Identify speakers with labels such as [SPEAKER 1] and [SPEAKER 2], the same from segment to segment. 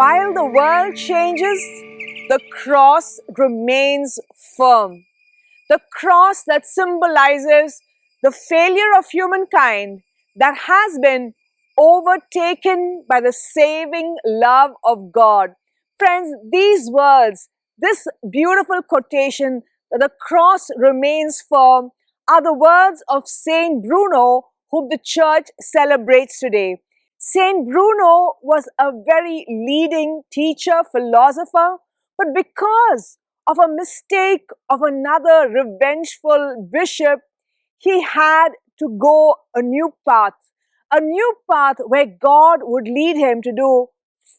[SPEAKER 1] While the world changes, the cross remains firm. The cross that symbolizes the failure of humankind that has been overtaken by the saving love of God. Friends, these words, this beautiful quotation, that the cross remains firm, are the words of Saint Bruno, whom the church celebrates today. Saint Bruno was a very leading teacher, philosopher, but because of a mistake of another revengeful bishop, he had to go a new path where God would lead him to do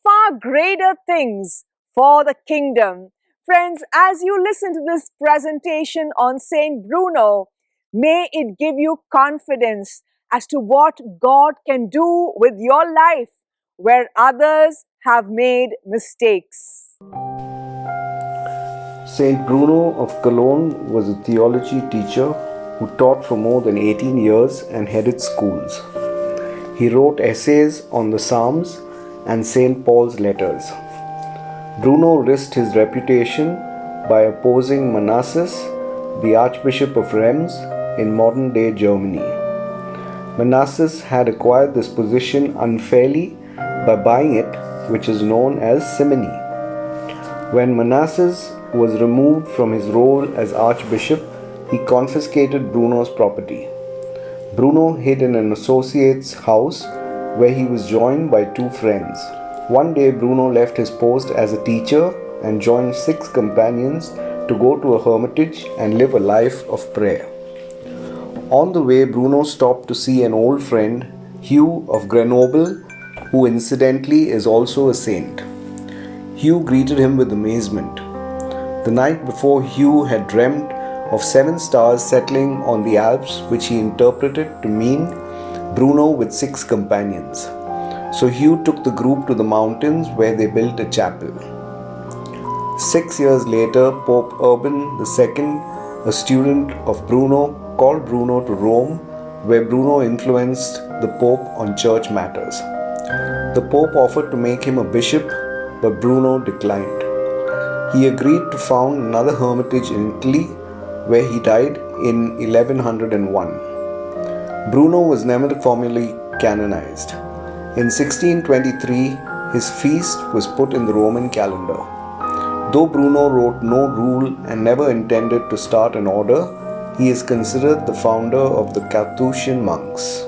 [SPEAKER 1] far greater things for the kingdom. Friends, as you listen to this presentation on Saint Bruno, may it give you confidence as to what God can do with your life where others have made mistakes.
[SPEAKER 2] Saint Bruno of Cologne was a theology teacher who taught for more than 18 years and headed schools. He wrote essays on the Psalms and St. Paul's letters. Bruno risked his reputation by opposing Manasses, the Archbishop of Reims in modern-day Germany. Manasses had acquired this position unfairly by buying it, which is known as simony. When Manasses was removed from his role as Archbishop, he confiscated Bruno's property. Bruno hid in an associate's house where he was joined by two friends. One day Bruno left his post as a teacher and joined 6 companions to go to a hermitage and live a life of prayer. On the way, Bruno stopped to see an old friend, Hugh of Grenoble, who incidentally is also a saint. Hugh greeted him with amazement. The night before, Hugh had dreamt of 7 stars settling on the Alps, which he interpreted to mean Bruno with 6 companions. So Hugh took the group to the mountains where they built a chapel. 6 years later, Pope Urban II, a student of Bruno, called Bruno to Rome, where Bruno influenced the Pope on church matters. The Pope offered to make him a bishop, but Bruno declined. He agreed to found another hermitage in Italy, where he died in 1101. Bruno was never formally canonized. In 1623, his feast was put in the Roman calendar. Though Bruno wrote no rule and never intended to start an order, he is considered the founder of the Carthusian monks.